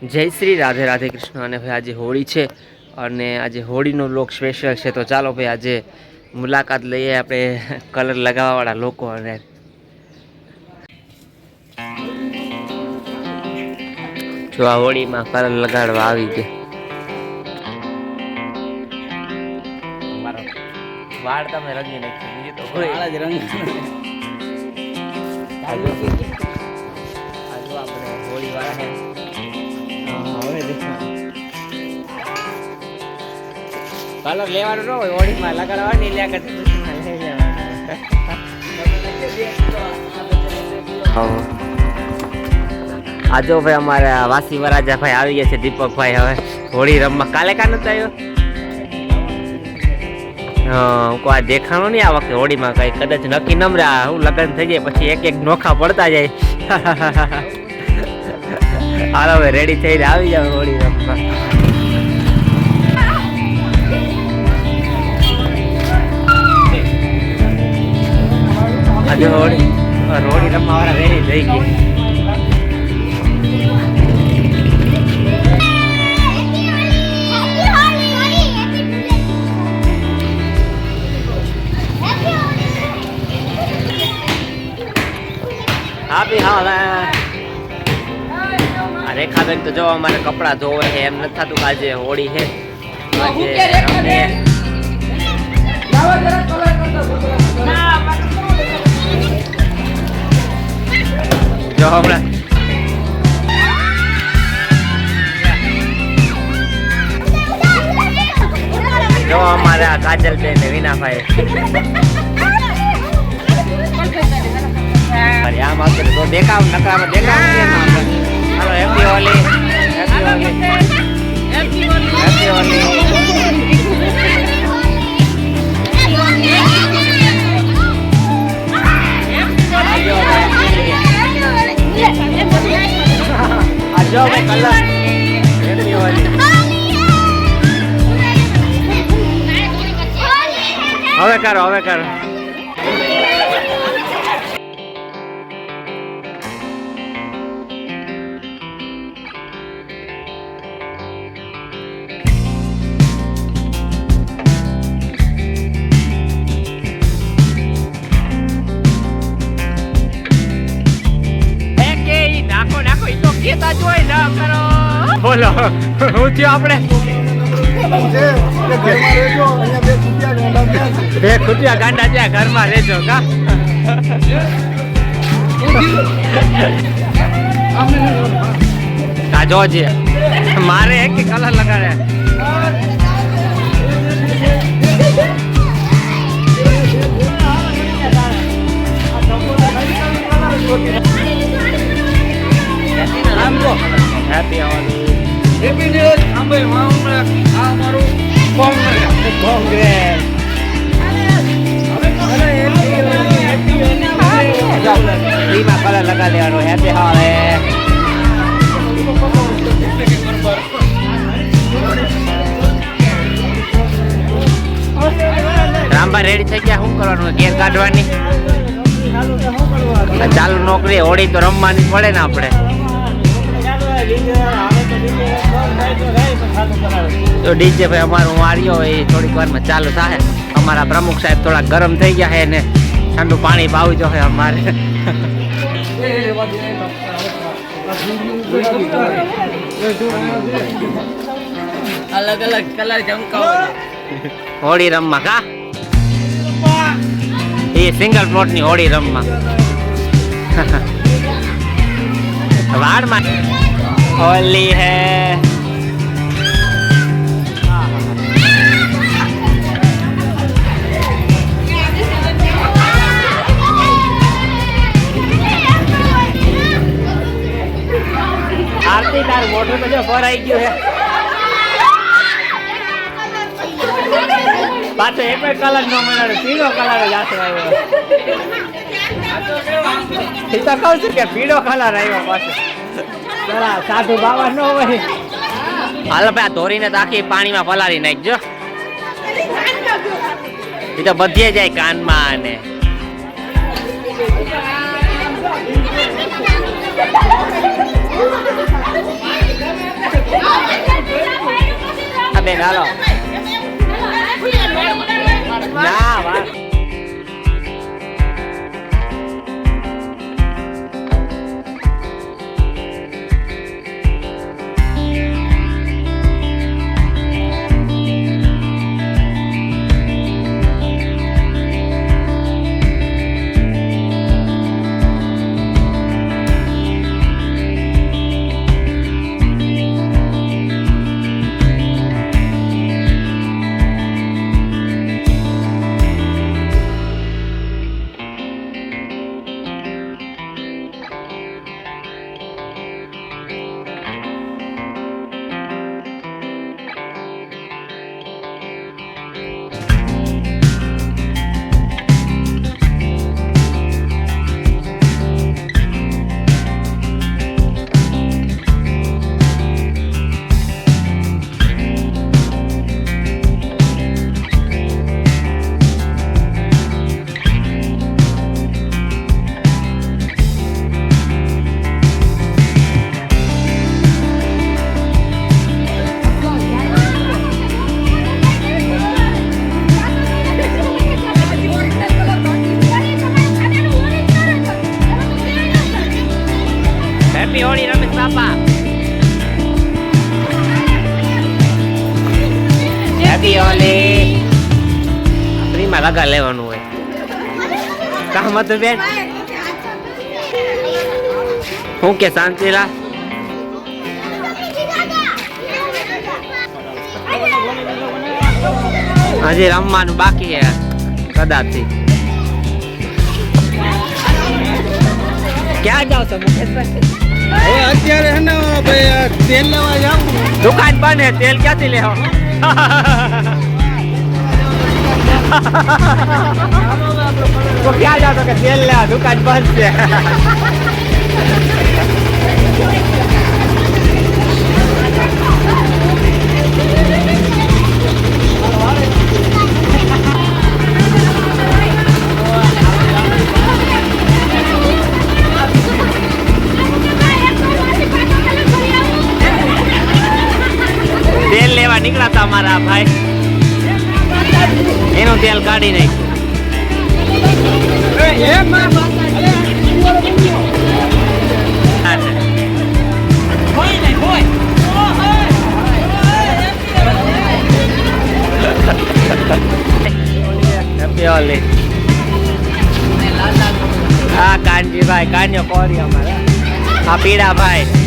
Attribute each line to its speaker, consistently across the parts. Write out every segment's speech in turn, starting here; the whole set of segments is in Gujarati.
Speaker 1: જય શ્રી રાધે રાધે કૃષ્ણ. અને ભાઈ આજે હોળી છે અને આજે હોળીનો બ્લોગ સ્પેશિયલ છે, તો ચાલો ભાઈ આજે મુલાકાત લઈએ આપણે કલર લગાવવાવાળા લોકો. અને જો આ હોળીમાં કલર લગાડવા આવી ગયા. મારો વાળ તમે રંગી નાખી, બીજું તો કોઈ વાળ જ રંગ. આજુ આપણે હોળી વાળા છે. કલર લેવાનું ન હોય, હોળીમાં લગાડવાની લ્યા કરતી આજો ભાઈ અમારે વાસી વરાજા ભાઈ આવી ગયા છે. દીપકભાઈ હવે હોળી રમવા કાલે કાં નતો આવ્યો? આ દેખાણો નહીં આ વખતે હોળીમાં કઈ કદાચ નક્કી નમ રહ્યા. હું લગ્ન થઈ જાય પછી એક એક નોખા પડતા જાય. હાલ હવે રેડી થઈને આવી જાવ હોળી રમવા. આજે હોળી રમવા વાળા રેડી થઈ ગઈ. રેખાબેન તો જો અમારે કપડા ધોવે છે, એમ નથી થતું આજે હોળી છે. જો હમણાં જો અમારે આ કાજલબેન ને વિનાભાઈ આમ આવશે તો દેખાવ નકામાં દેખાવ. Hello happy Holi, happy Holi, happy Holi. આજો મે કલર હેપી હોલી. હવે કરો, હવે કરો. બોલો હું થયું આપણે બે ખુટિયા ગાંડા ત્યાં ઘરમાં રહેજો કા. જોજે મારે એક કલર લગાડે. Happy Holi, happy new year. આ મારું કોંગ્રેસ માં કલર લગા દેવાનો. હેપી હોલી. રામબા રેડી થઈ ગયા. શું કરવાનું? ગેર કાઢવાની. ચાલુ નોકરી. હોળી તો રમવાની પડે ને આપણે. તો ડીજે ભાઈ અમારું વાળ્યો એ થોડીક વારમાં ચાલુ થાય. અમારા પ્રમુખ સાહેબ થોડા ગરમ થઈ ગયા છે ને ઠંડુ પાણી પાવું જોઈએ અમારે. અલગ અલગ કલર ચમકાવો હોળી રમવા કા. એ સિંગલ પ્લોટ ની હોળી રમવા વાડમાં होली है. आरती तार मोटर पे जो पर आई गयो है पाछो एक कलर नो मनाडो पीळो कलर जातो आव्यो. ई तो कहू छुं के पीळो कलर आव्यो पाछो. साधु बाबा नो હોય. હાલ ભાઈ ધોરીને આખી પાણીમાં પલાળી નાખજો. એ તો બધે જાય કાનમાં અને ચાલો ના વાહ હેપી હોળી રમેશ બાપા હેપી હોળી ફ્રીમાં લગા લેવાનું હોય કામ હતું બેન હું કે શાંતિલા હજી રમવાનું બાકી છે કદાચ ક્યાં જાવ છો મુકેશભાઈ
Speaker 2: અત્યારે હે ને ભાઈ તેલ લેવા જાવ
Speaker 1: દુકાન બંધ હે તેલ ક્યાંથી લેવો તો ક્યાં જાવ તો કે તેલ લેવા દુકાન બંધ છે તેલ લેવા નીકળ્યા હતા મારા ભાઈ એનું તેલ કાઢી નાખ્યું હા કાનજીભાઈ કાન્યો કોરી અમારા આ પીડા ભાઈ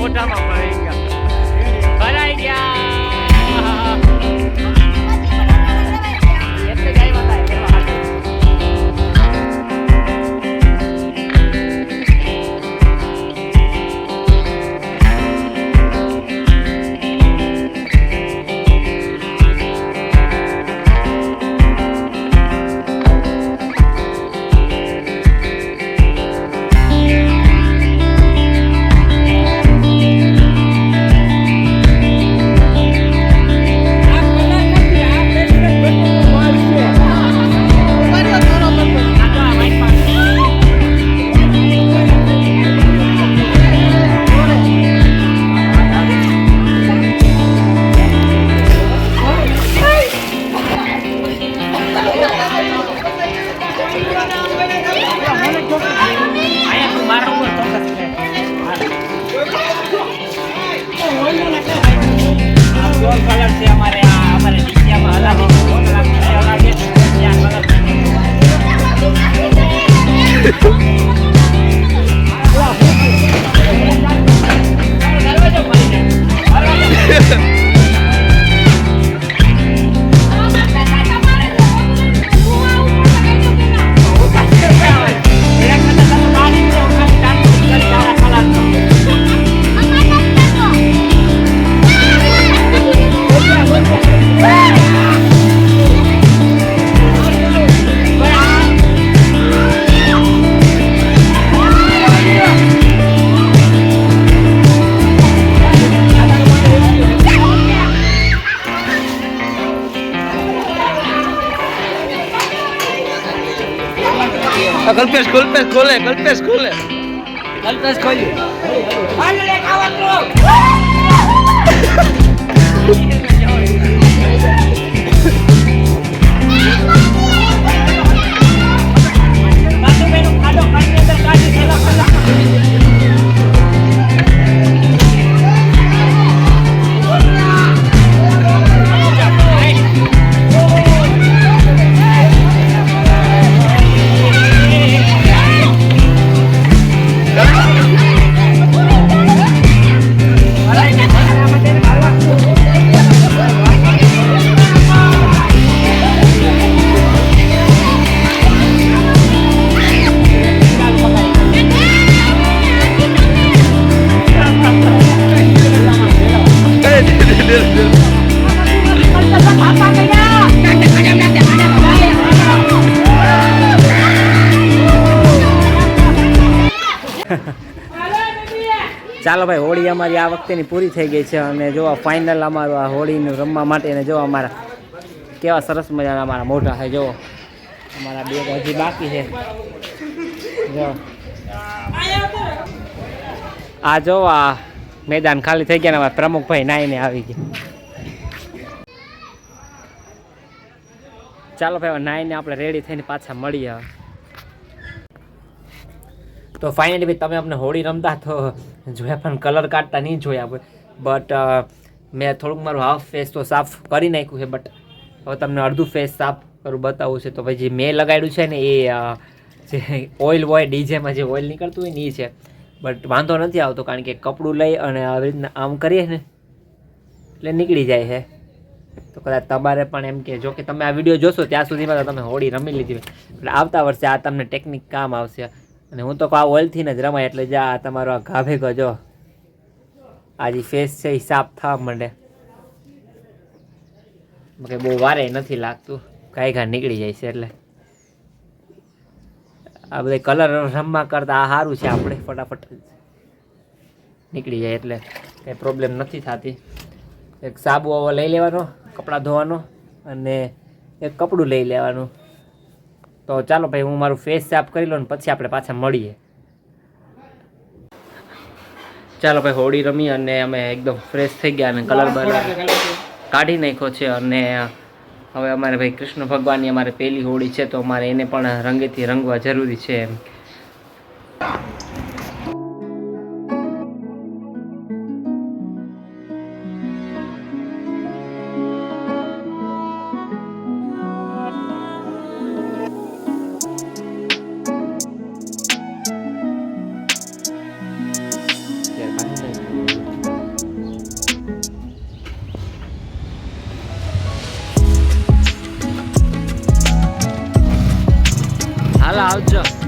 Speaker 1: મોઢામાં ભરાઈ ગયા એટલે જ આવ્યા હતા એવા હાથે.
Speaker 2: કલ્પેશ ખોલે
Speaker 1: ચાલો ભાઈ, હોળી અમારી આ વખતેની પૂરી થઈ ગઈ છે અને જો ફાઇનલ અમારું આ હોળીનું રમવા માટે ને જો અમારા કેવા સરસ મજાના અમારા મોઢા છે. જો અમારા બે હજી બાકી છે. જો આ જો આ મેદાન ખાલી થઈ ગયા ને અમારા પ્રમુખભાઈ નાઈને આવી ગયા. ચાલો ભાઈ, નાઈને આપણે રેડી થઈને પાછા મળીએ. તો ફાઇનલી ભાઈ, તમે અમને હોળી રમતા તો જોયા પણ કલર કાઢતા નહીં જોયા આપણે. બટ મેં થોડુંક મારું હાફ ફેસ તો સાફ કરી નાખ્યું છે. બટ હવે તમને અડધું ફેસ સાફ કરું બતાવું છે. તો ભાઈ જે મેં લગાડ્યું છે ને એ જે ઓઇલ હોય ડીજેમાં જે ઓઇલ નીકળતું હોય ને એ છે. બટ વાંધો નથી આવતો કારણ કે કપડું લઈ અને આવી રીતના આમ કરીએ ને એટલે નીકળી જાય છે. તો કદાચ તમારે પણ એમ કે જો કે તમે આ વિડીયો જોશો ત્યાં સુધીમાં તો તમે હોળી રમી લીધી હોય. એટલે આવતા વર્ષે આ તમને ટેકનિક કામ આવશે. અને હું તો આ ઓઇલથી જ રમાય એટલે જા તમારો આ ઘા ભેગો જો આ જે ફેસ છે એ સાફ થવા માંડે. બહુ વારે નથી લાગતું, ઘા નીકળી જાય છે. એટલે આ બધા કલર રમવા કરતાં આ સારું છે, આપણે ફટાફટ નીકળી જાય એટલે કંઈ પ્રોબ્લેમ નથી થતી. એક સાબુ આવો લઈ લેવાનો કપડાં ધોવાનો અને એક કપડું લઈ લેવાનું. તો ચાલો ભાઈ, હું મારું ફેસ સાફ કરી લઉં ને પછી આપણે પાછા મળીએ. ચાલો ભાઈ, હોળી રમી અને અમે એકદમ ફ્રેશ થઈ ગયા અને કલર કાઢી નાખ્યો છે. અને હવે અમારે ભાઈ કૃષ્ણ ભગવાનની અમારે પહેલી હોળી છે તો અમારે એને પણ રંગેથી રંગવા જરૂરી છે એમ. હાલો આવજો.